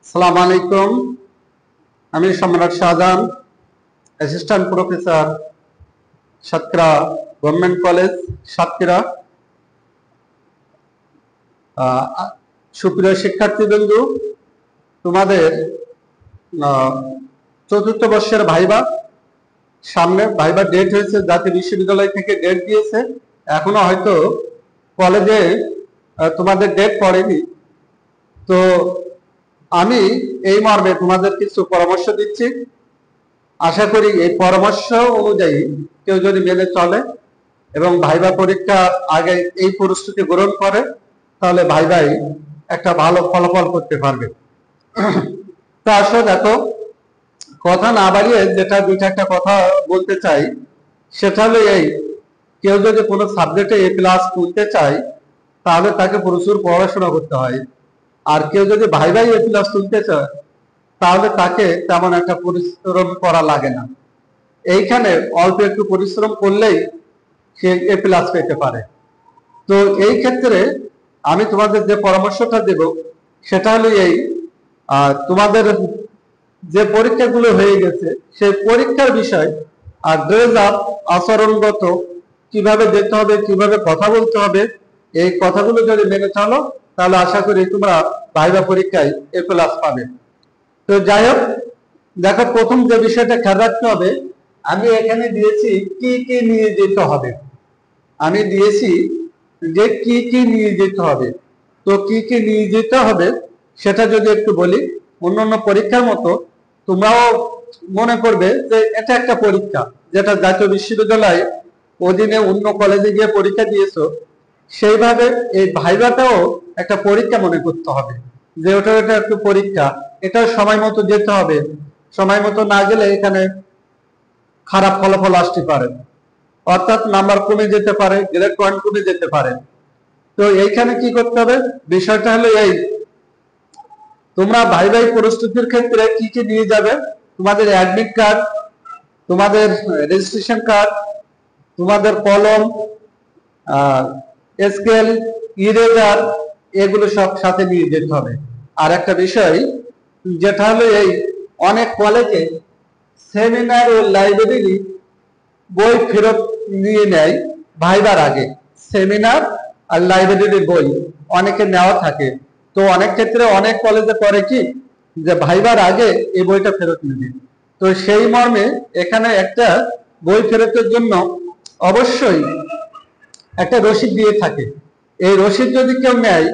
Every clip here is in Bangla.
আসসালামু আলাইকুম। আমি সম্রাট Shahjahan, assistant professor, Satkhira government college Satkhira. সুপ্রিয় শিক্ষার্থীবৃন্দ, তোমাদের চতুর্থ বর্ষের ভাইবা সামনে। ভাইবা ডেট হয়েছে, জাতীয় বিশ্ববিদ্যালয় থেকে ডেট দিয়েছে, এখনো হয়তো কলেজে তোমাদের ডেট পড়েনি। তো আমি এই মর্মে তোমাদের কিছু পরামর্শ দিচ্ছি। আশা করি এই পরামর্শ অনুযায়ী কেউ যদি মেনে চলে এবং ভাইবা পরীক্ষার আগে এই প্রস্তুতি গ্রহণ করে, তাহলে ভাইভাই একটা ভালো ফলাফল করতে পারবে। তো আসলে দেখো, কথা না বাড়িয়ে যেটা দুইটা একটা কথা বলতে চাই, সেটা হলো এই, কেউ যদি কোনো সাবজেক্টে A+ তুলতে চায়, তাহলে তাকে প্রচুর পড়াশোনা করতে হয়। আর কেউ যদি ভাইভাই A+ তুলতে চায়, তাহলে তাকে তেমন একটা পরিশ্রম করা লাগে না। এইখানে অল্প একটু পরিশ্রম করলেই সে A+ পেতে পারে। তো এই ক্ষেত্রে আমি তোমাদের যে পরামর্শটা দেব সেটা হলো এই, তোমাদের যে পরীক্ষাগুলো হয়ে গেছে সেই পরীক্ষার বিষয় আর ড্রেস আপ, আচরণগত কিভাবে যেতে হবে, কিভাবে কথা বলতে হবে, এই কথাগুলো যদি মেনে চলো, তাহলে আশা করি তোমরা ভাইবা পরীক্ষায় A+ পাবে। তো যাই হোক, দেখো, প্রথম যে বিষয়টা খেয়াল রাখতে হবে, আমি এখানে দিয়েছি কি কি নিয়ে যেতে হবে। আমি দিয়েছি যে কি কি নিয়ে যেতে হবে। তো কি কি নিয়ে যেতে হবে সেটা যদি একটু বলি, অন্যান্য পরীক্ষার মতো তোমরাও মনে করবে যে এটা একটা পরীক্ষা, যেটা জাতীয় বিশ্ববিদ্যালয় অধীনে অন্য কলেজে গিয়ে পরীক্ষা দিয়েছো, সেইভাবে এই ভাইভাটাও একটা পরীক্ষা মনে করতে হবে, যে ওটা একটু পরীক্ষা, এটা সময় মতো যেতে হবে। সময় মতো না গেলে এখানে খারাপ ফলাফল আসতে পারে, অর্থাৎ নাম্বার কমে যেতে পারে, গ্রেড পয়েন্ট কমে যেতে পারে। তো এইখানে কি করতে হবে, বিষয়টা হলো এই, তোমরা ভাইভাই প্রস্তুতির ক্ষেত্রে কি কি নিয়ে যাবে, তোমাদের অ্যাডমিট কার্ড, তোমাদের রেজিস্ট্রেশন কার্ড, তোমাদের কলম, স্কেল, ইরেজার, এগুলো সব সাথে নিয়ে যেতে হবে। আর একটা বিষয় যেটা হলো এই, অনেক কলেজে সেমিনার ও লাইব্রেরি বই ফেরত নিয়ে নেয় ভাইবার আগে। সেমিনার আর লাইব্রেরির বই অনেকে নেওয়া থাকে। তো অনেক ক্ষেত্রে অনেক কলেজে করে কি, যে ভাইবার আগে এই বইটা ফেরত নেবে। তো সেই মর্মে এখানে একটা বই ফেরতের জন্য অবশ্যই একটা রসিদ দিয়ে থাকে। এই রসিদ যদি কেউ নেয়,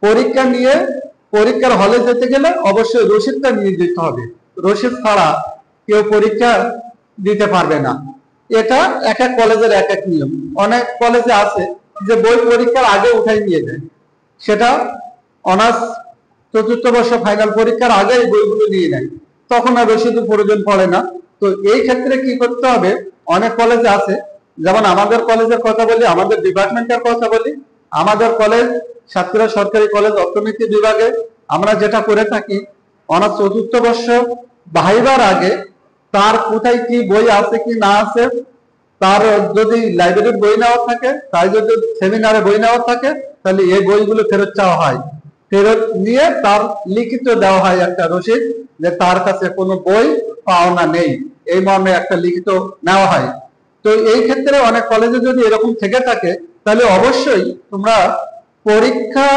পরীক্ষা নিয়ে পরীক্ষার হলে যেতে গেলে অবশ্যই রসিদটা নিয়ে যেতে হবে। রসিদ ছাড়া কেউ পরীক্ষা দিতে পারবে না। এটা এক এক কলেজের এক এক নিয়ম। অনেক কলেজে আছে যে বই পরীক্ষার আগে উঠাই নিয়ে যায়, সেটা অনার্স চতুর্থ বর্ষ ফাইনাল পরীক্ষার আগে এই বইগুলো নিয়ে নেয়, তখন আর রসিদের প্রয়োজন পড়ে না। তো এই ক্ষেত্রে কি করতে হবে, অনেক কলেজে আছে, যেমন আমাদের কলেজের কথা বলি, আমাদের ডিপার্টমেন্টের কথা বলি। আমাদের কলেজ সাতক্ষীরা সরকারি কলেজ অর্থনীতি বিভাগে আমরা যেটা করে থাকি, অনার্স চতুর্থ বর্ষ ভাইবার আগে তার কোথায় কি বই আছে কি না আছে, তার যদি লাইব্রেরির বই নেওয়া থাকে, তাই যদি সেমিনারে বই নেওয়া থাকে, তাহলে এই বইগুলো ফেরত চাওয়া হয়। ফেরত নিয়ে তার লিখিত দেওয়া হয় একটা রসিদ, যে তার কাছে কোনো বই পাওনা নেই, এই মর্মে একটা লিখিত নেওয়া হয়। তো এই ক্ষেত্রে অনেক কলেজে যদি এরকম থেকে থাকে, তাহলে অবশ্যই তোমরা পরীক্ষা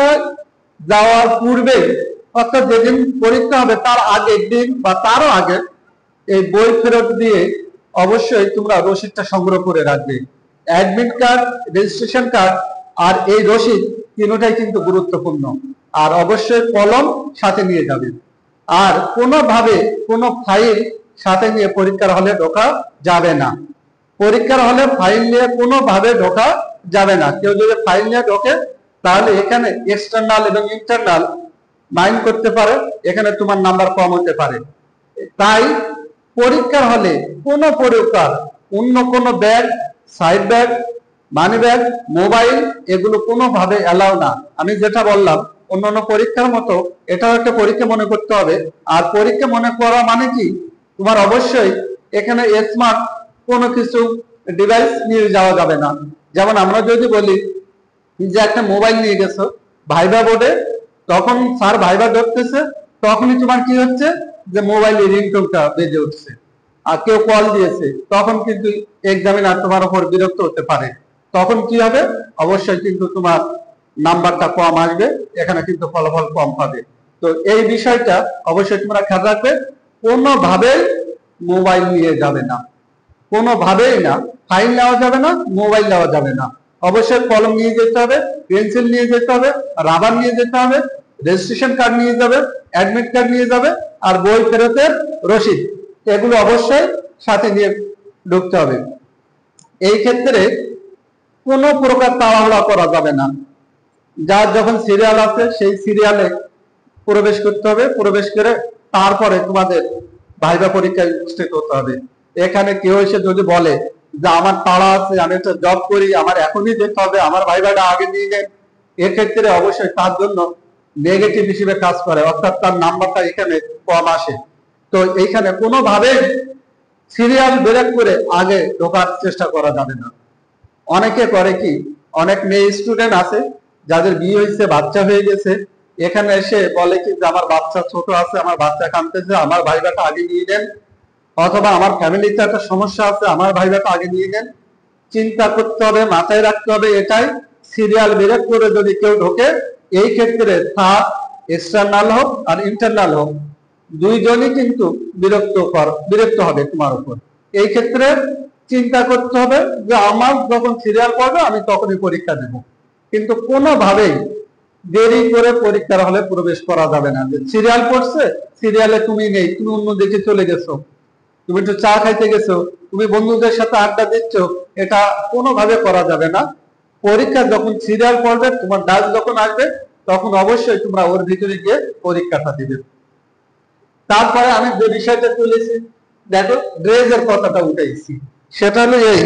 যাওয়ার পূর্বে, অর্থাৎ যেদিন পরীক্ষা হবে তার আগের দিন বা তারও আগে, এই বই ফেরত দিয়ে অবশ্যই তোমরা রসিদটা সংগ্রহ করে রাখবে। অ্যাডমিট কার্ড, রেজিস্ট্রেশন কার্ড আর এই রসিদ তিনটাই কিন্তু গুরুত্বপূর্ণ। আর অবশ্যই কলম সাথে নিয়ে যাবে। আর কোনোভাবে কোনো ফাইল সাথে নিয়ে পরীক্ষার হলে ঢোকা যাবে না। পরীক্ষার হলে ফাইল নিয়ে কোনোভাবে ঢোকা যাবে না। কেউ যদি ফাইল নিয়ে ঢোকে, তাহলে এখানে এক্সটার্নাল এবং ইন্টারনাল মাইন্ড করতে পারে, এখানে তোমার নাম্বার কম হতে পারে। তাই পরীক্ষার হলে কোনো প্রকার অন্য কোনো bag, side bag, money bag, mobile, এগুলো কোনোভাবে অ্যালাউ না। আমি যেটা বললাম, অন্যান্য পরীক্ষার মতো এটাও একটা পরীক্ষা মনে করতে হবে। আর পরীক্ষা মনে করা মানে কি, তোমার অবশ্যই এখানে স্মার্ট কোনো কিছু ডিভাইস নিয়ে যাওয়া যাবে না। যেমন আমরা যদি বলি যে একটা মোবাইল নিয়ে গেছো, ভাইবা বোর্ডে তখন স্যার ভাইবা ধরতেছে, তখনই তোমার কি হচ্ছে যে মোবাইলে রিংটোনটা বেজে উঠছে, আর কেউ কল দিয়েছে, তখন কিন্তু এক্সামিনার তোমার উপর বিরক্ত হতে পারে। তখন কি হবে, অবশ্যই কিন্তু তোমার নাম্বারটা কম আসবে, এখানে কিন্তু ফলাফল কম পাবে। তো এই বিষয়টা অবশ্যই তোমরা খেয়াল রাখবে, কোনোভাবেই মোবাইল নিয়ে যাবে না, কোনোভাবেই না। ফাইল নেওয়া যাবে না, মোবাইল নেওয়া যাবে না। অবশ্যই কলম নিয়ে যেতে হবে, পেন্সিল নিয়ে যেতে হবে, রাবার নিয়ে যেতে হবে, রেজিস্ট্রেশন কার্ড নিয়ে যাবে, অ্যাডমিট কার্ড নিয়ে যাবে, আর বই ফেরতের রসিদ, এগুলো অবশ্যই সাথে নিয়ে ঢুকতে হবে। এই ক্ষেত্রে কোনো প্রকার তাড়াহুড়া করা যাবে না। যার যখন সিরিয়াল আছে সেই সিরিয়ালে প্রবেশ করতে হবে, প্রবেশ করে তারপরে তোমাদের ভাইবা পরীক্ষায় উপস্থিত হতে হবে। এখানে কেউ এসে যদি বলে যে আমার তাড়া আছে, আমি একটা জব করি, আমার এখনই যেতে হবে, আমার ভাইবাটা আগে নিয়ে নেন, এক্ষেত্রে অবশ্যই তার জন্য নেগেটিভ হিসেবে কাজ করে, অর্থাৎ তার নাম্বারটা এখানে কম আসে। তো এইখানে কোনোভাবেই সিরিয়াল ব্রেক করে আগে ঢোকার চেষ্টা করা যাবে না। অনেকে করে কি, অনেক মেয়ে স্টুডেন্ট আছে যাদের বিয়ে হয়েছে, বাচ্চা হয়ে গেছে, এখানে এসে বলে কি যে আমার বাচ্চা ছোট আছে, আমার বাচ্চা কাঁদতেছে, আমার ভাইবাটা আগে নিয়ে নেন, অথবা আমার ফ্যামিলিতে একটা সমস্যা আছে, আমার ভাইবাটা আগে নিয়ে নেন। চিন্তা করতে হবে, মাথায় রাখতে হবে, এটাই সিরিয়াল ব্রেক করে যদি কেউ ঢোকে, এই ক্ষেত্রে তার এক্সটার্নাল হোক আর ইন্টারনাল হোক, দুইজনই কিন্তু বিরক্ত হবে তোমার উপর। এই ক্ষেত্রে চিন্তা করতে হবে যে আমার যখন সিরিয়াল পড়বে আমি তখনই পরীক্ষা দেব, কিন্তু কোনোভাবেই দেরি করে পরীক্ষার হলে প্রবেশ করা যাবে না। যে সিরিয়াল পড়ছে, সিরিয়ালে তুমি নেই, তুমি অন্য দিকে চলে গেছো, তুমি একটু চা খাইতে গেছো, তুমি বন্ধুদের সাথে আড্ডা দিচ্ছ, এটা কোনোভাবে করা যাবে না। পরীক্ষা যখন সিরিয়াল পড়বে, তোমার ডাক যখন আসবে, তখন অবশ্যই তোমরা ওর ভিতরে গিয়ে পরীক্ষাটা দিবে। তারপরে আমি যে বিষয়টা তুলেছি, দেখো ড্রেসের কথাটা উঠাইছি, সেটা হলো এই,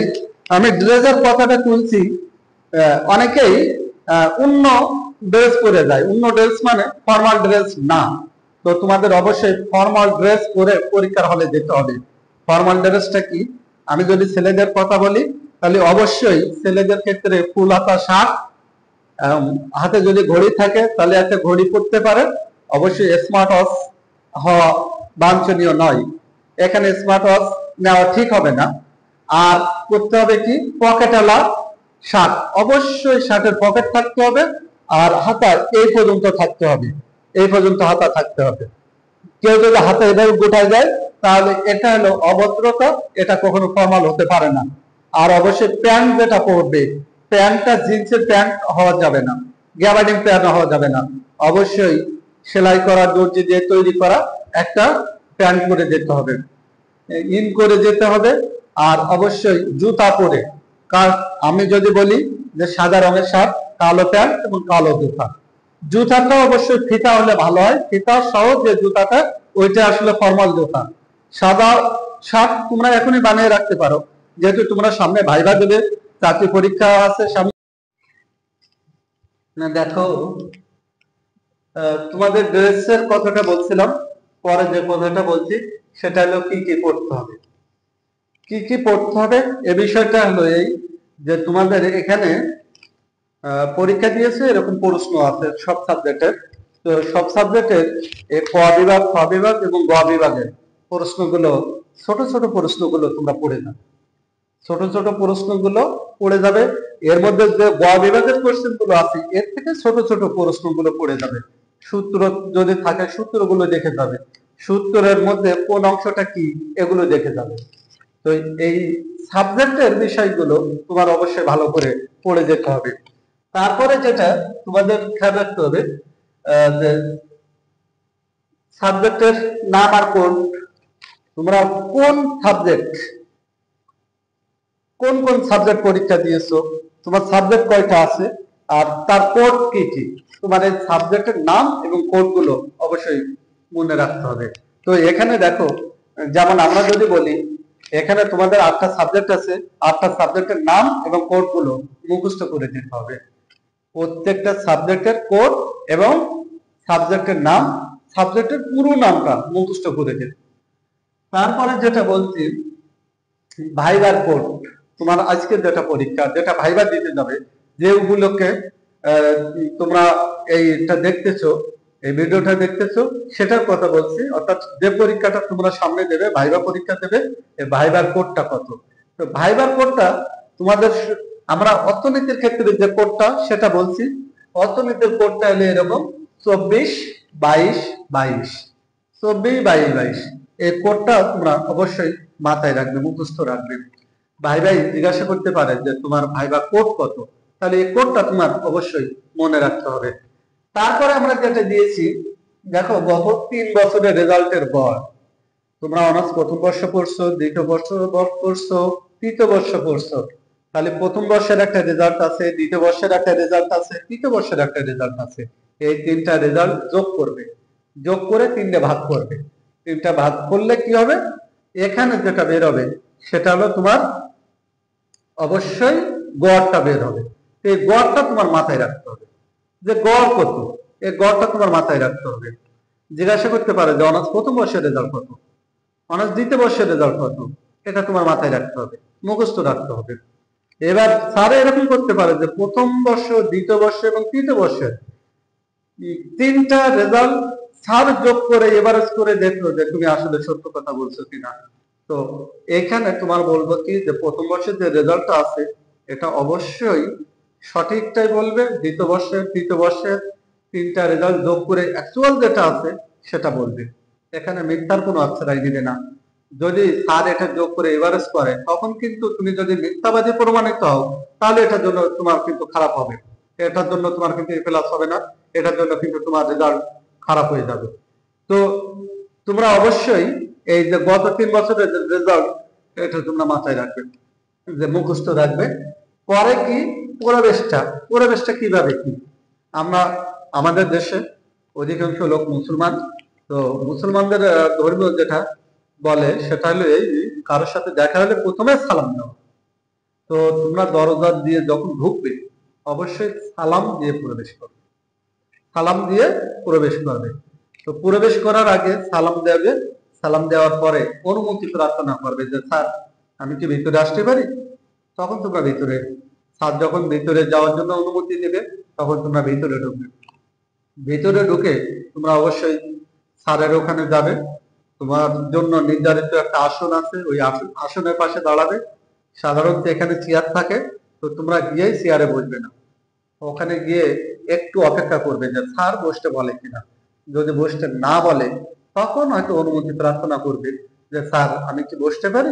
আমি ড্রেসের কথাটা তুলছি। অনেকেই অন্য ড্রেস পরে যায়, অন্য ড্রেস মানে ফর্মাল ড্রেস না। তো তোমাদের অবশ্যই ফর্মাল ড্রেস পরে পরীক্ষার হলে যেতে হবে। ফর্মাল ড্রেসটা কি, আমি যদি ছেলেদের কথা বলি, তাহলে অবশ্যই ছেলেদের ক্ষেত্রে ফুল হাতা শার্ট, হাতে যদি ঘড়ি থাকে তাহলে একটা ঘড়ি পরতে পারে। অবশ্যই স্মার্ট ওয়াচ হওয়া বাঞ্ছনীয় নয়, এখানে স্মার্ট ওয়াচ নেওয়া ঠিক হবে না। আর করতে হবে কি, পকেটওয়ালা শার্ট, অবশ্যই শার্টের পকেট থাকতে হবে, আর হাতা এই পর্যন্ত থাকতে হবে, এই পর্যন্ত হাতা থাকতে হবে। কেউ যদি হাতে এভাবে গোটায় যায়, তাহলে এটা হলো অভদ্রতা, এটা কখনো ফর্মাল হতে পারে না। আর অবশ্যই প্যান্ট যেটা পরবে, প্যান্টটা জিন্সের প্যান্ট হওয়া যাবে না, গ্যাবার্ডিং প্যান্ট হওয়া যাবে না। অবশ্যই সেলাই করা, দর্জি দিয়ে তৈরি করা একটা প্যান্ট পরে যেতে হবে, ইন করে যেতে হবে। আর অবশ্যই জুতা পরে, কারণ আমি যদি বলি যে সাদা রঙের শার্ট, কালো প্যান্ট এবং কালো জুতা, জুতাটা অবশ্যই ফিতা হলে ভালো হয়, ফিতা সহ যে জুতাটা, ওইটা আসলে ফর্মাল জুতা। সাদা শার্ট তোমরা এখনই বানিয়ে রাখতে পারো, যেহেতু তোমরা সামনে ভাইভা দেবে, চাকরি পরীক্ষা আছে সামনে। দেখো, তোমাদের ড্রেসের কথাটা বলছিলাম, পরে যে কথাটা বলছি সেটা হলো কি কি পড়তে হবে। কি কি পড়তে হবে এ বিষয়টা হলো এই, যে তোমাদের এখানে পরীক্ষা দিয়েছে, এরকম প্রশ্ন আছে সব সাবজেক্টের। তো সব সাবজেক্টের ক বিভাগ, খ বিভাগ এবং গ বিভাগের প্রশ্নগুলো, ছোট ছোট প্রশ্নগুলো তোমরা পড়ে যাবে, ছোট ছোট প্রশ্নগুলো পড়ে যাবে। এর মধ্যে যে গ বিভাগের কোশ্চেন গুলো আছে, এর থেকে ছোট ছোট প্রশ্নগুলো পড়ে যাবে। সূত্র যদি থাকে, সূত্রগুলো দেখে যাবে, সূত্রের মধ্যে কোন অংশটা কি, এগুলো দেখে যাবে। তো এই সাবজেক্টের বিষয়গুলো তোমার অবশ্যই ভালো করে পড়ে যেতে হবে। তারপরে যেটা তোমাদের খেয়াল রাখতে হবে, যে সাবজেক্টের নাম আর কোড, তোমরা কোন সাবজেক্ট, কোন কোন সাবজেক্ট পরীক্ষা দিয়েছো, তোমার সাবজেক্ট কয়টা আছে, আর তার কোড কি কি, তোমার এই সাবজেক্টের নাম এবং কোড গুলো অবশ্যই মনে রাখতে হবে। তো এখানে দেখো, যেমন আমরা যদি বলি, এখানে তোমাদের 8টা সাবজেক্ট আছে, 8টা সাবজেক্টের নাম এবং কোড গুলো মুখস্থ করে দিতে হবে। প্রত্যেকটা সাবজেক্টের কোড এবং সাবজেক্টের নাম, সাবজেক্টের পুরো নামটা মুখস্থ করে দিতে। তারপরে যেটা বলছি, ভাইবার কোড, তোমার আজকে যেটা পরীক্ষা, যেটা ভাইবার দিতে যাবে, যেগুলোকে তোমরা এইটা দেখতেছো, এই ভিডিওটা দেখতেছো, সেটার কথা বলছি। অর্থাৎ যে পরীক্ষাটা তোমরা সামনে দেবে, ভাইবা পরীক্ষা দেবে, এই ভাইবার কোডটা কত। তো ভাইবার কোডটা তোমাদের, আমরা অর্থনীতির ক্ষেত্রে যে কোডটা সেটা বলছি। অর্থনীতির কোডটা হলো এরকম 24-22-22, 24-22-22। এই কোডটা তোমরা অবশ্যই মাথায় রাখবে, মুখস্থ রাখবে। ভাইভাই জিজ্ঞাসা করতে পারে যে তোমার ভাইবা কোড কত, তাহলে এই কোডটা তোমার অবশ্যই মনে রাখতে হবে। তারপরে আমরা যেটা দিয়েছি, দেখো গত 3 বছরের রেজাল্টের গড়। তোমরা অনার্স প্রথম বর্ষ পড়ছো, দ্বিতীয় বর্ষ পড়ছো, তৃতীয় বর্ষ পড়ছো, তাহলে প্রথম বর্ষের একটা রেজাল্ট আছে, দ্বিতীয় বর্ষের একটা রেজাল্ট আছে, তৃতীয় বর্ষের একটা রেজাল্ট আছে। এই 3টা রেজাল্ট যোগ করবে, যোগ করে 3টে ভাগ করবে। 3টা ভাগ করলে কি হবে, এখানে যেটা বের হবে সেটা হলো তোমার অবশ্যই গড়টা বের হবে। এই গড়টা তোমার মাথায় রাখতে হবে যে গড় কত, এই গড়টা তোমার মাথায় রাখতে হবে। জিজ্ঞাসা করতে পারে যে অনার্স প্রথম বর্ষের রেজাল্ট কত, অনার্স দ্বিতীয় বর্ষের রেজাল্ট কত, এটা তোমার মাথায় রাখতে হবে, মুখস্থ রাখতে হবে। এবার স্যার এরকম করতে পারে যে প্রথম বর্ষ, দ্বিতীয় বর্ষ এবং তৃতীয় বর্ষের 3টা রেজাল্ট স্যার যোগ করে এভারেজ করে দেখলো যে তুমি আসলে সত্য কথা বলছো কিনা। তো এখানে তোমার বলবো কি যে প্রথম বর্ষের যে রেজাল্টটা আছে এটা অবশ্যই সঠিকটাই বলবে, দ্বিতীয় বর্ষের, তৃতীয় বর্ষের 3টা রেজাল্ট যোগ করে অ্যাকচুয়াল যেটা আছে সেটা বলবে। এখানে মিথ্যার কোনো আশ্রয় দিবে না। যদি স্যার এটা যোগ করে এভারেজ করে, তখন কিন্তু তুমি যদি মিথ্যাবাদী প্রমাণিত হও, তাহলে এটার জন্য তোমার কিন্তু খারাপ হবে, এটার জন্য তোমার কিন্তু প্লাস হবে না, এটার জন্য কিন্তু তোমার রেজাল্ট খারাপ হয়ে যাবে। তো তোমরা অবশ্যই এই যে গত 3 বছরের রেজাল্ট, এটা তোমরা মাথায় রাখবে, যে মুখস্থ রাখবে। পরে কি পরিবেশটা, পরিবেশটা কিভাবে কি, আমরা আমাদের দেশে অধিকাংশ লোক মুসলমান। তো মুসলমানদের ধর্মীয় যেটা বলে সেটা হলো এই, কারোর সাথে দেখা হলে প্রথমে সালাম দেওয়া। তো তোমরা দরজা দিয়ে যখন ঢুকবে অবশ্যই সালাম দিয়ে প্রবেশ করবে, সালাম দিয়ে প্রবেশ করবে। তো প্রবেশ করার আগে সালাম দেবে, সালাম দেওয়ার পরে অনুমতি প্রার্থনা করবে যে স্যার আমি কি ভিতরে আসতে পারি। তখন তোমরা ভিতরে, স্যার যখন ভিতরে যাওয়ার জন্য অনুমতি দেবে তখন তোমরা ভিতরে ঢুকবে। ভিতরে ঢুকে তোমরা অবশ্যই স্যারের ওখানে যাবে, তোমার জন্য নির্ধারিত একটা আসন আছে, ওই আসনের পাশে দাঁড়াবে। সাধারণত এখানে চেয়ার থাকে, তো তোমরা গিয়েই চেয়ারে বসবে না, ওখানে গিয়ে একটু অপেক্ষা করবে যে স্যার বসতে বলে কিনা। যদি বসতে না বলে তখন হয়তো অনুমতি প্রার্থনা করবে যে স্যার আমি কি বসতে পারি,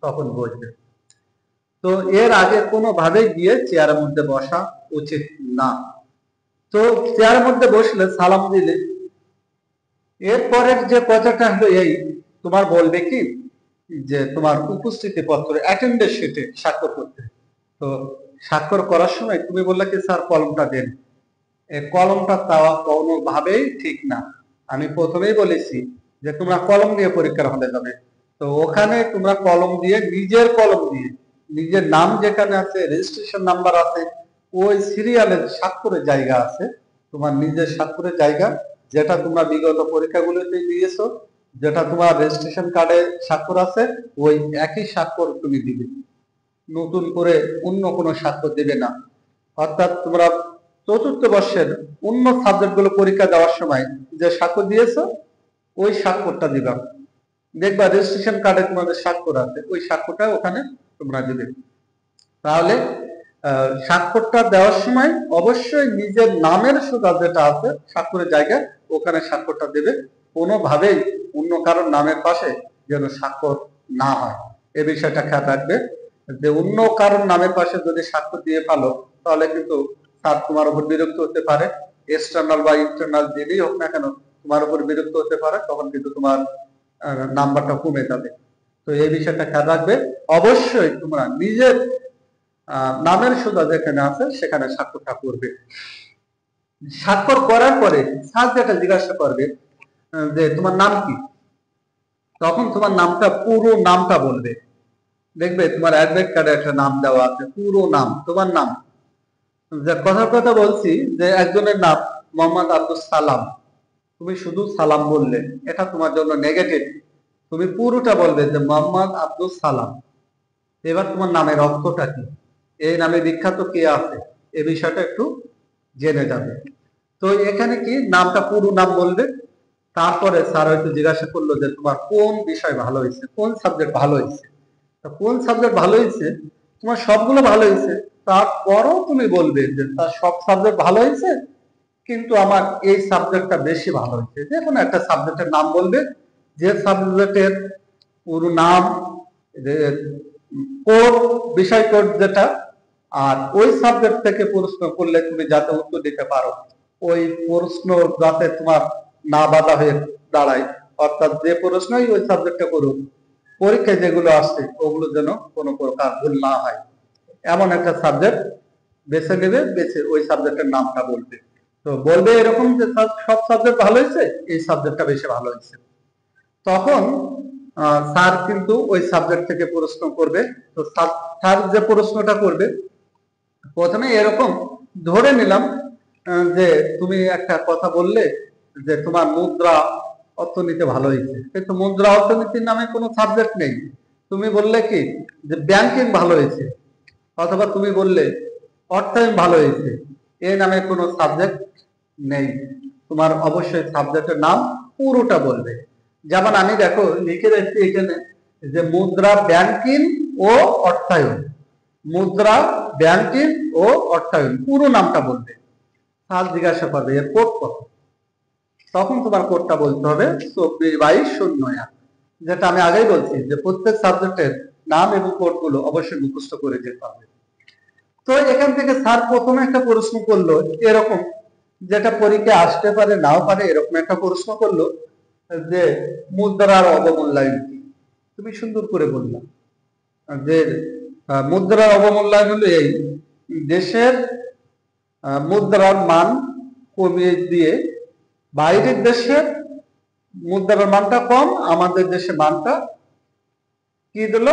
তখন বসবে। তো এর আগে কোনোভাবে গিয়ে চেয়ারের মধ্যে বসা উচিত না। তো চেয়ারের মধ্যে বসলে সালাম দিলে এরপরের যে কথাটা হলো এই, তোমার বলবে কি যে তোমার উপস্থিতি পত্র অ্যাটেন্ডেন্স শিটে স্বাক্ষর করতে। তো স্বাক্ষর করার সময় তুমি বললে কি স্যার কলমটা দেন, এই কলমটা চাওয়া কোনোভাবেই ঠিক না। আমি প্রথমেই বলেছি যে তোমরা কলম দিয়ে পরীক্ষার হলে যাবে, তো ওখানে তোমরা কলম দিয়ে, নিজের কলম দিয়ে, নিজের নাম যেখানে আছে, রেজিস্ট্রেশন নাম্বার আছে, ওই সিরিয়ালের স্বাক্ষরের জায়গা আছে, তোমার নিজের স্বাক্ষরের জায়গা, যেটা তোমরা বিগত পরীক্ষাগুলোতে দিয়েছো, যেটা তোমার রেজিস্ট্রেশন কার্ডে স্বাক্ষর আছে, ওই একই স্বাক্ষর তুমি দিবে, নতুন করে অন্য কোনো স্বাক্ষর দেবে না। অর্থাৎ তোমরা চতুর্থ বর্ষের অন্য সাবজেক্ট গুলো পরীক্ষা দেওয়ার সময় যে স্বাক্ষর দিয়েছো ওই স্বাক্ষরটা দিবা, দেখবা রেজিস্ট্রেশন কার্ডে তোমাদের স্বাক্ষর আছে, ওই স্বাক্ষরটা ওখানে তোমরা দিবে। তাহলে স্বাক্ষরটা দেওয়ার সময় অবশ্যই নিজের নামের সোজা যেটা আছে স্বাক্ষরের জায়গায় ওখানে স্বাক্ষরটা দেবে, কোনোভাবেই অন্য কারোর নামের পাশে যেন স্বাক্ষর না হয়, এ বিষয়টা খেয়াল রাখবে। যে অন্য কারোর নামের পাশে যদি স্বাক্ষর দিয়ে ফেলো তাহলে কিন্তু স্যার তোমার উপর বিরক্ত হতে পারে, এক্সটার্নাল বা ইন্টারনাল যেই হোক না কেন তোমার উপর বিরক্ত হতে পারে, তখন কিন্তু তোমার নাম্বারটা কমে যাবে। তো এই বিষয়টা খেয়াল রাখবে। অবশ্যই তোমরা নিজের নামের সোজা যেখানে আছে সেখানে স্বাক্ষরটা করবে। স্বাক্ষর করার পরে স্যার যেটা জিজ্ঞাসা করবে যে তোমার নাম কি, তখন তোমার নামটা, পুরো নামটা বলবে। দেখবে তোমার অ্যাডমিট কার্ডে একটা নাম দেওয়া আছে, পুরো নাম, তোমার নাম। যে কথার কথা বলছি যে একজনের নাম মোহাম্মদ আব্দুল সালাম, তুমি শুধু সালাম বললে এটা তোমার জন্য নেগেটিভ, তুমি পুরোটা বলবে যে মোহাম্মদ আব্দুল সালাম। এবার তোমার নামের অর্থটা কি, এই নামে বিখ্যাত কে আছে, এ বিষয়টা একটু জেনে যাবে। তো এখানে কি নামটা পুরো নাম বলবে, তারপরে স্যার হয়তো জিজ্ঞাসা করলো যে তোমার কোন বিষয় ভালো হয়েছে, কোন সাবজেক্ট ভালো হয়েছে। কোন সাবজেক্ট ভালো হয়েছে, তোমার সবগুলো ভালো হয়েছে, তারপরও তুমি বলবে যে তার সব সাবজেক্ট ভালো হয়েছে কিন্তু আমার এই সাবজেক্টটা বেশি ভালো হয়েছে। যে কোনো একটা সাবজেক্টের নাম বলবে, যে সাবজেক্টের পুরো নাম, কোড, বিষয় কোড যেটা, আর ওই সাবজেক্ট থেকে প্রশ্ন করলে তুমি যাতে উত্তর দিতে পারো, ওই প্রশ্ন যাতে তোমার না বাধা হয়ে দাঁড়ায়, অর্থাৎ যে প্রশ্নই ওই সাবজেক্টে করুক, পরীক্ষায় যেগুলো আসছে ওগুলো যেন কোনো প্রকার ভুল না হয়, এমন একটা সাবজেক্ট বেছে নেবে, বেছে ওই সাবজেক্টের নামটা বলবে। তো বলবে এরকম যে সব সাবজেক্ট ভালো হয়েছে, এই সাবজেক্টটা বেশি ভালো হয়েছে। তখন স্যার কিন্তু ওই সাবজেক্ট থেকে প্রশ্ন করবে। তো স্যার যে প্রশ্নটা করবে, প্রথমে এরকম ধরে নিলাম যে তুমি একটা কথা বললে যে তোমার মুদ্রা অর্থনীতি ভালো হয়েছে, কিন্তু মুদ্রা অর্থনীতির নামে কোনো সাবজেক্ট নেই। তুমি বললে কি যে ব্যাংকিং ভালো হয়েছে, অথবা তুমি বললে অর্থায়ন ভালো হয়েছে, এ নামে কোনো সাবজেক্ট নেই। তোমার অবশ্যই সাবজেক্টের নাম পুরোটা বলবে। যেমন আমি দেখো লিখে রাখছি এখানে যে মুদ্রা, ব্যাংকিং ও অর্থায়ন, মুদ্রা, ব্যাংকিং ও অর্থায়ন, পুরো নামটা বলবে। স্যার জিজ্ঞাসা করবে এর কোড কত, তখন তোমার কোডটা বলতে হবে 24/2201, যেটা আমি আগেই বলছি যে প্রত্যেক সাবজেক্টের নাম এবং কোড গুলো অবশ্যই মুখস্থ করে যেতে হবে। তো এখান থেকে স্যার প্রথমে একটা প্রশ্ন করলো এরকম, যেটা পরীক্ষা আসতে পারে নাও পারে, এরকম একটা প্রশ্ন করলো যে মুদ্রার অবমূল্যায়ন কি। তুমি সুন্দর করে বললাম যে মুদ্রার অবমূল্যায়ন হলো এই, দেশের মুদ্রার মান কমিয়ে দিয়ে বাইরের দেশের মুদ্রার মানটা কম, আমাদের দেশের মানটা কি দিল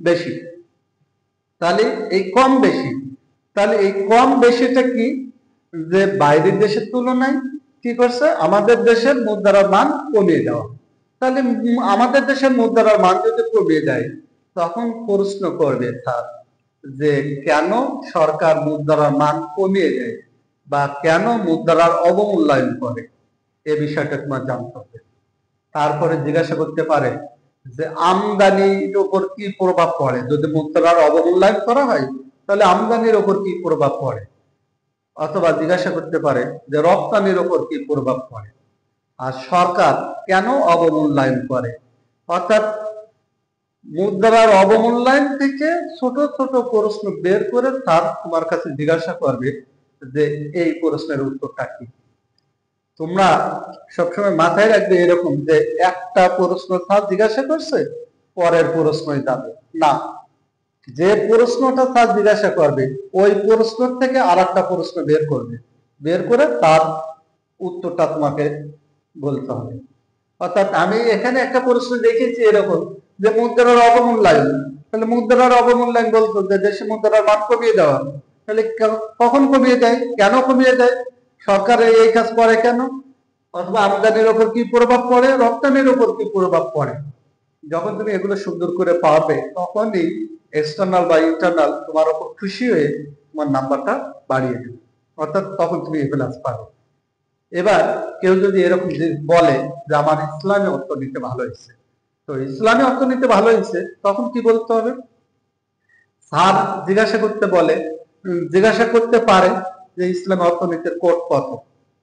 বেশি। তাহলে এই কম বেশি, তাহলে এই কম বেশিটা কি, যে বাইরের দেশের তুলনায় কি করছে, আমাদের দেশের মুদ্রার মান কমিয়ে দেওয়া। তাহলে আমাদের দেশের মুদ্রার মান যদি কমিয়ে দেয়, তখন প্রশ্ন করবে স্যার যে কেন সরকার মুদ্রার মান কমিয়ে দেয় বা কেন মুদ্রার অবমূল্যায়ন করে, এ বিষয়টা তোমার জানতে হবে। তারপরে জিজ্ঞাসা করতে পারে যে আমদানির উপর কি প্রভাব পড়ে, যদি মুদ্রার অবমূল্যায়ন করা হয় তাহলে আমদানির উপর কি প্রভাব পড়ে, অথবা জিজ্ঞাসা করতে পারে যে রপ্তানির উপর কি প্রভাব পড়ে, আর সরকার কেন অবমূল্যায়ন করে। অর্থাৎ মুদ্রার অবমূল্যায়ন থেকে ছোট ছোট প্রশ্ন বের করে তার তোমার কাছে জিজ্ঞাসা করবে যে এই প্রশ্নের উত্তরটা কি। তোমরা সবসময় মাথায় রাখবে এরকম যে একটা প্রশ্ন স্যার জিজ্ঞাসা করছে, পরের প্রশ্নই যাবে না, যে প্রশ্নটা স্যার জিজ্ঞাসা করবে ওই প্রশ্ন থেকে আর একটা প্রশ্ন বের করবে, বের করে তার উত্তরটা তোমাকে বলতে হবে। অর্থাৎ আমি এখানে একটা প্রশ্ন দেখেছি এরকম যে মুদ্রার অবমূল্যায়ন, তাহলে মুদ্রার অবমূল্যায়ন বলতো যে দেশে মুদ্রার মান কমিয়ে দেওয়া, তাহলে কখন কমিয়ে দেয়, কেন কমিয়ে দেয়, সরকার এই কাজ করে কেন, অথবা আমদানির উপর কি প্রভাব পড়ে, রপ্তানির উপর কি প্রভাব পড়ে। যখন তুমি এগুলো সুন্দর করে পারবে, তখনই এক্সটার্নাল বা ইন্টারনাল তোমার উপর খুশি হয়ে তোমার নাম্বারটা বাড়িয়ে দেবে, অর্থাৎ তখন তুমি এ প্লাস পাবে। এবার কেউ যদি এরকম বলে যে আমার ইসলামী অর্থনীতি ভালো হয়েছে, তো ইসলামী অর্থনীতি ভালো হয়েছে তখন কি বলতে হবে, স্যার জিজ্ঞাসা করতে বলে, জিজ্ঞাসা করতে পারে যে ইসলামী অর্থনীতির কোড কত,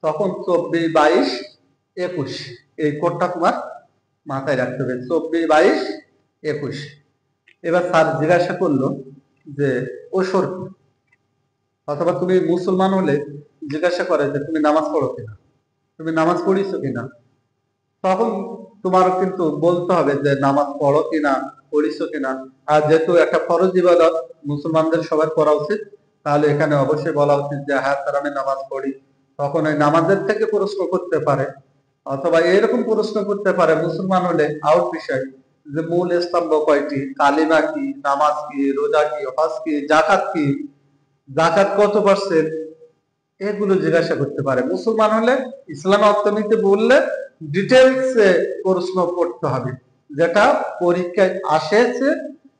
তখন 24/22-21, এই কোডটা তোমার মাথায় রাখতে হবে, 24/22-21। এবার স্যার জিজ্ঞাসা করলো যে ওসর কি, অথবা তুমি মুসলমান হলে জিজ্ঞাসা করে যে তুমি নামাজ পড়ো কিনা, তুমি নামাজ পড়িছো কিনা, তখন তোমার কিন্তু বলতে হবে যে নামাজ পড়ো কিনা, পড়িছো কিনা। আর যেহেতু একটা ফরজ ইবাদত মুসলমানদের সবার করা উচিত, তাহলে এখানে অবশ্যই বলা উচিত যে হ্যাঁ স্যার আমি নামাজ পড়ি। তখন ওই নামাজের থেকে প্রশ্ন করতে পারে, অথবা এরকম প্রশ্ন করতে পারে মুসলমান হলে আউট বিষয় যে মূল স্তম্ভ কয়টি, কালিমা কি, নামাজ কি, রোজা কি, হজ কি, জাকাত কি, জাকাত কত পার্সেন্ট, এগুলো জিজ্ঞাসা করতে পারে। মুসলমান হলে ইসলাম অর্থনীতি বললে ডিটেলস প্রশ্ন করতে হবে, যেটা পরীক্ষায়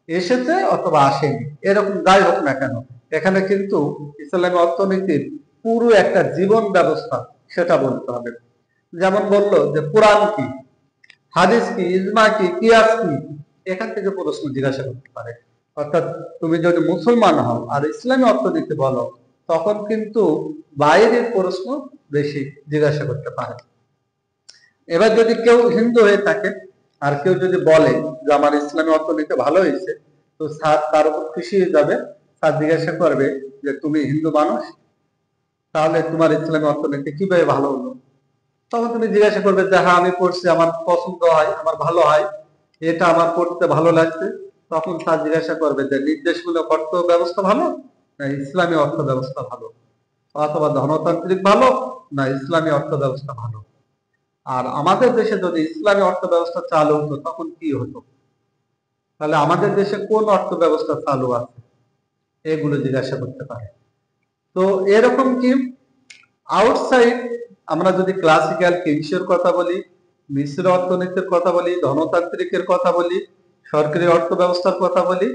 এসেছে অথবা আসেনি, এরকম যাই হোক না কেন, এখানে কিন্তু ইসলামী অর্থনীতির পুরো একটা জীবন ব্যবস্থা সেটা বলতে হবে। যেমন বললো যে কোরআন কি, হাদিস কি, ইজমা কি, কিয়াস কি, এখান থেকে প্রশ্ন জিজ্ঞাসা করতে পারে। অর্থাৎ তুমি যদি মুসলমান হও আর ইসলামী অর্থনীতি বলো, তখন কিন্তু বাইরের প্রশ্ন বেশি জিজ্ঞাসা করতে পারে। এবার যদি কেউ হিন্দু হয়ে থাকে আর কেউ যদি বলে যে আমার ইসলামী অর্থনীতি ভালো হয়েছে, তো স্যার তার উপর খুশি হয়ে যাবে। স্যার জিজ্ঞাসা করবে যে তুমি হিন্দু মানুষ, তাহলে তোমার ইসলামী অর্থনীতি কিভাবে ভালো হলো? তখন তুমি জিজ্ঞাসা করবে যে হ্যাঁ আমি পড়ছি, আমার পছন্দ হয়, আমার ভালো হয়, এটা আমার পড়তে ভালো লাগছে। তখন স্যার জিজ্ঞাসা করবে যে নির্দেশমূলক অর্থ ব্যবস্থা ভালো না ইসলামী অর্থ ব্যবস্থা ভালো, অথবা ধনতান্ত্রিক ভালো না ইসলামী অর্থ ব্যবস্থা ভালো। আর আমাদের দেশে যদি ইসলামী অর্থ ব্যবস্থা চালু হতো তখন কি হতো, তাহলে আমাদের দেশে কোন অর্থ ব্যবস্থা চালু আছে, এগুলো জিজ্ঞাসা করতে পারে। তো এরকম কি আউটসাইড আমরা যদি ক্লাসিক্যাল কিংসের কথা বলি, মিশ্র অর্থনীতির কথা বলি, ধনতান্ত্রিকের কথা বলি, সরকারি অর্থ ব্যবস্থার কথা বলি,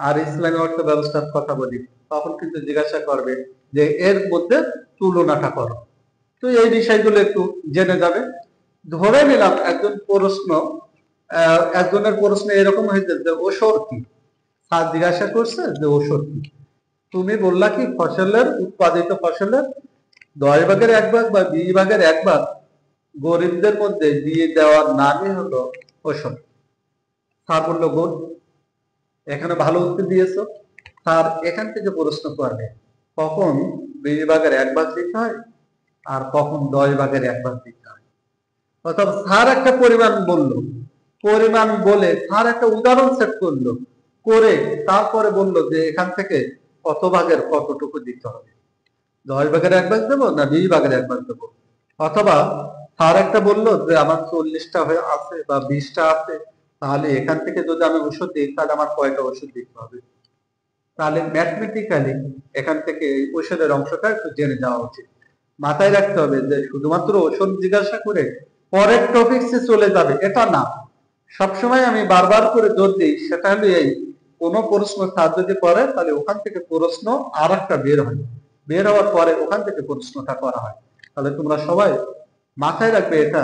আর ইসলামী অর্থ ব্যবস্থার কথা বলি, তখন কিন্তু জিজ্ঞাসা করবে যে এর মধ্যে তুলনাটা করো। তো এই বিষয়গুলো একটু জেনে যাবে। ধরে নিলাম একজনের প্রশ্ন এরকম হয়েছে যে ওষর কি, স্যার জিজ্ঞাসা করছে যে ওষর কি, তুমি বললা কি ফসলের উৎপাদিত ফসলের 10 ভাগের 1 ভাগ বা 20 ভাগের 1 ভাগ গরিবদের মধ্যে দিয়ে দেওয়ার নামই হলো ওষুধ। স্যার বললো গুড, এখানে ভালো উত্তর দিয়েছো। স্যার এখান থেকে প্রশ্ন করবে কখন 20 ভাগের 1 ভাগ দিতে হয় আর কখন 10 ভাগের 1 ভাগ দিতে হয়। অর্থাৎ স্যার একটা পরিমাণ বললো, পরিমাণ বলে স্যার একটা উদাহরণ সেট করলো, করে তারপরে বললো যে এখান থেকে কত ভাগের কতটুকু দিতে হবে, 10 ভাগের 1 ভাগ দেবো না 20 ভাগের 1 ভাগ দেবো। অথবা স্যার একটা বললো যে আমার 40টা হয়ে আছে বা 20টা আছে, তাহলে এখান থেকে যদি আমি ওষুধ দিই তাহলে আমার কয়টা ওষুধ দিতে হবে। তাহলে ম্যাথমেটিক্যালি এখান থেকে ওষুধের অংশটা একটু জেনে যাওয়া উচিত। মাথায় রাখতে হবে যে শুধুমাত্র ওষুধ জিজ্ঞাসা করে পরের টপিকসে চলে যাবে এটা না। সবসময় আমি বারবার করে জোর দিই সেটা হলো এই, কোনো প্রশ্ন স্যার যদি করে তাহলে ওখান থেকে প্রশ্ন আর একটা বের হয়, বের হওয়ার পরে ওখান থেকে প্রশ্নটা করা হয়। তাহলে তোমরা সবাই মাথায় রাখবে এটা,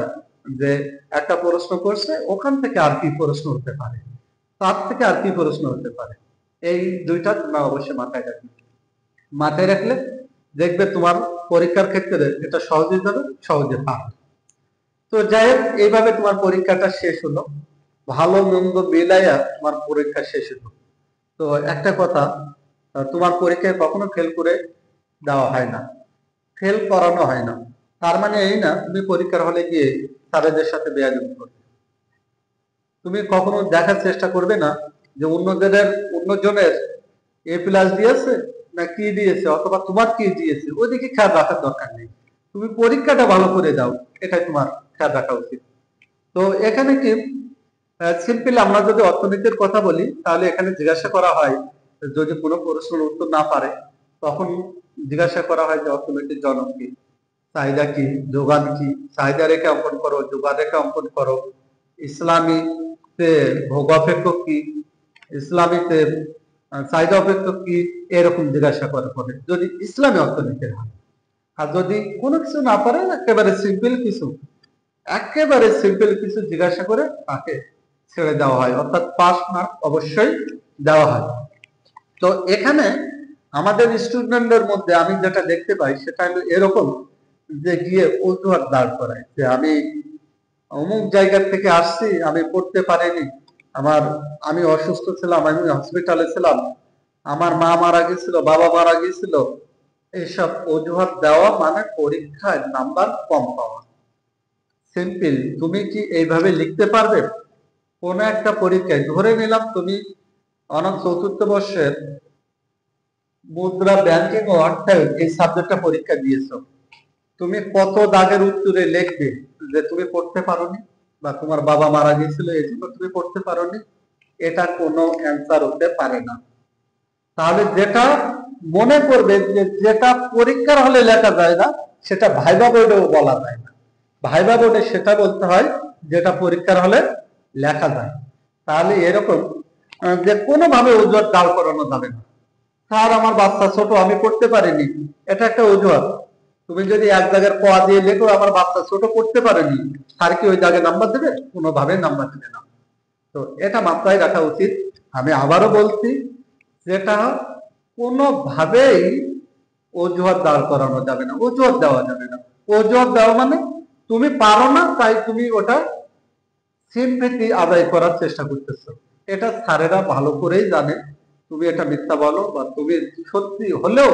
যে একটা প্রশ্ন করছে ওখান থেকে আর কি প্রশ্ন হতে পারে, তার থেকে আর কি প্রশ্ন হতে পারে, এই দুইটা তোমরা অবশ্যই মাথায় রাখবে। মাথায় রাখলে দেখবে তোমার পরীক্ষার ক্ষেত্রে এটা সহজে যাবে, সহজে পাবে। তো যাই হোক, এইভাবে তোমার পরীক্ষাটা শেষ হলো, ভালো মন্দ মিলাইয়া তোমার পরীক্ষা শেষ হলো। তো একটা কথা, তোমার পরীক্ষায় কখনো ফেল করে দেওয়া হয় না, ফেল করানো হয় না। তার মানে এই না তুমি পরীক্ষার হলে গিয়ে স্যারেদের সাথে বেয়াদবি করবে। তুমি কখনো দেখার চেষ্টা করবে না যে অন্যজনের A+ দিয়েছে না কি দিয়েছে, অথবা তোমার কি দিয়েছে, ওইদিকে খেয়াল রাখার দরকার নেই। তুমি পরীক্ষাটা ভালো করে দাও, এটাই তোমার খেয়াল রাখা উচিত। তো এখানে কি সিম্পল আমরা যদি অর্থনীতির কথা বলি, তাহলে এখানে জিজ্ঞাসা করা হয় যদি কোনো প্রশ্নের উত্তর না পারে, তখন জিজ্ঞাসা করা হয় যে অর্থনীতির জনক কি, চাহিদা কি, যোগান কি, চাহিদা রেখা অঙ্কন করো, যোগান রেখা অঙ্কন করো, ইসলামীতে ভোগাপেক্ষক কি, ইসলামীতে চাহিদা অপেক্ষক কি, এরকম জিজ্ঞাসা করা হবে যদি ইসলামী অর্থনীতির হয়। আর যদি কোনো কিছু না পারে, একেবারে সিম্পল কিছু জিজ্ঞাসা করে তাকে ছেড়ে দেওয়া হয়, অর্থাৎ পাস মার্ক অবশ্যই দেওয়া হয়। তো এখানে আমাদের স্টুডেন্টদের মধ্যে আমি যেটা দেখতে পাই সেটা হলো এরকম, যে গিয়ে অজুহাত দাঁড় করায় যে আমি অমুক জায়গা থেকে আসছি, আমি পড়তে পারিনি, আমি অসুস্থ ছিলাম, আমি হসপিটালে ছিলাম, আমার মা মারা গেছিল, বাবা মারা গেছিল, এইসব অজুহাত দেওয়া মানে পরীক্ষায় নাম্বার কম পাওয়া। সিম্পল, তুমি কি এইভাবে লিখতে পারবে? কোন একটা পরীক্ষায় ধরে নিলাম তুমি অনার্স 4th বর্ষের মুদ্রা ব্যাংকিং ও অর্থায়ন এই সাবজেক্টটা পরীক্ষা দিয়েছো, তুমি কত দাগের উত্তরে লিখবে যে তুমি পড়তে পারোনি বা তোমার বাবা মারা গিয়েছিল এই জন্য তুমি পড়তে পারোনি? এটা কোনো অ্যান্সার হতে পারে না। তাহলে যেটা মনে করবে যে যেটা পরীক্ষার হলে লেখা যায় না, সেটা ভাইবা বোর্ডেও বলা যায় না। ভাইবা বোর্ডে সেটা বলতে হয় যেটা পরীক্ষার হলে লেখা যায়। তাহলে এরকম যে কোনোভাবে অজুহাত দাঁড় করানো যাবে না। স্যার আমার বাচ্চা ছোট, আমি পড়তে পারিনি, এটা একটা অজুহাত। তুমি যদি এক জায়গার ক দিয়ে লেখো আমার বাচ্চা ছোট পড়তে পারেনি, স্যার কি ওই জায়গায় নাম্বার দেবে? কোনোভাবে নাম্বার দেবে না। তো এটা মাথায় রাখা উচিত। আমি আবারও বলছি, যেটা কোনোভাবেই অজুহাত দাঁড় করানো যাবে না, অজুহাত দেওয়া যাবে না। অজুহাত দেওয়া মানে তুমি পারো না তাই তুমি ওটা সিম্পেথি আদায় করার চেষ্টা করতেছো। এটা স্যারেরা ভালো করেই জানে তুমি এটা মিথ্যা বলো বা তুমি সত্যি হলেও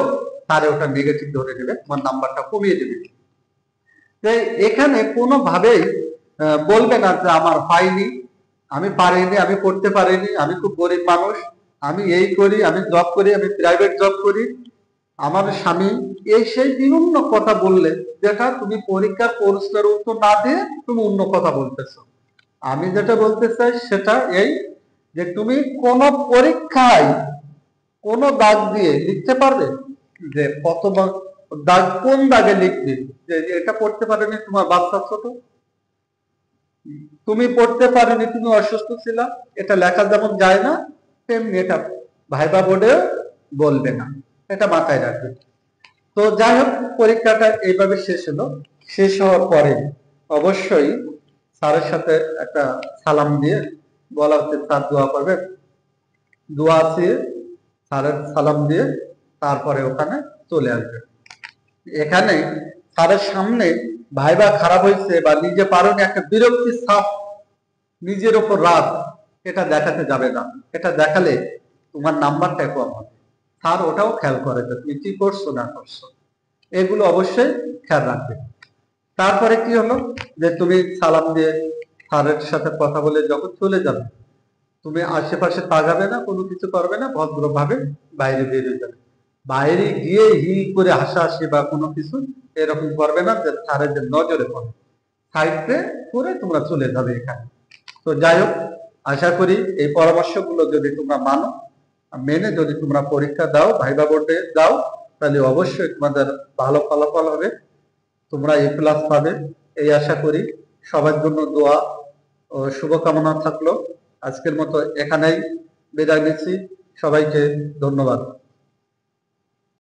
স্যারে ওটা নেগেটিভ ধরে নেবে, তোমার নাম্বারটা কমিয়ে দেবে। তাই এখানে কোনোভাবেই বলবে না যে আমার হয়নি, আমি পারিনি, আমি পড়তে পারিনি, আমি খুব গরিব মানুষ, আমি এই করি, আমি জব করি, আমি প্রাইভেট জব করি, আমার স্বামী, এই সেই বিভিন্ন কথা বললে যেটা তুমি পরীক্ষার প্রশ্নের উত্তর না দিয়ে তুমি অন্য কথা বলতেছো। আমি যেটা বলতে চাই সেটা এই, যে তুমি কোন পরীক্ষায় কোন দাগ দিয়ে লিখতে পারবে যে কত দাগ, কোন দাগে লিখবে যে এটা পড়তে পারেনি তোমার বাচ্চা ছোট, তুমি পড়তে পারেনি, তুমি অসুস্থ ছিলা, এটা লেখা যেমন যায় না তেমনি এটা ভাইবা বোর্ডে বলবে না, এটা মাথায় রাখবে। তো যাই হোক, পরীক্ষাটা এইভাবে শেষ হলো। শেষ হওয়ার পরে অবশ্যই স্যারের সাথে একটা সালাম দিয়ে বলা হচ্ছে স্যার দোয়া করবে, দোয়া আছে, স্যারের সালাম দিয়ে তারপরে ওখানে চলে আসবে। এখানে স্যারের সামনে ভাইবা খারাপ হয়েছে বা নিজে পারোনি একটা বিরক্তি ছাপ, নিজের ওপর রাগ, এটা দেখাতে যাবে না। এটা দেখালে তোমার নাম্বারটা কম হবে। স্যার ওটাও খেয়াল করে যে তুমি কি করছো না করছো, এগুলো অবশ্যই খেয়াল রাখবে। তারপরে কি হলো, যে তুমি সালাম দিয়ে স্যারের সাথে কথা বলে যখন চলে যাবে, তুমি আশেপাশে তাকাবে না, কোনো কিছু করবে না, ভদ্রভাবে বাইরে বেরিয়ে যাবে। বাইরে গিয়ে হি করে হাসাহাসি বা কোনো কিছু এরকম করবে না, যে স্যারের যে নজরে পড়ে, সাইডে করে তোমরা চলে যাবে এখানে। তো যাই হোক, আশা করি এই পরামর্শগুলো যদি তোমরা মানো, মেনে যদি তোমরা পরীক্ষা দাও, ভাইবা বোর্ডে দাও, তাহলে অবশ্যই তোমাদের ভালো ফলাফল হবে, তোমরা এ প্লাস পাবে, এই আশা করি। সবার জন্য দোয়া ও শুভকামনা থাকলো। আজকের মতো এখানেই বিদায় নিচ্ছি, সবাইকে ধন্যবাদ।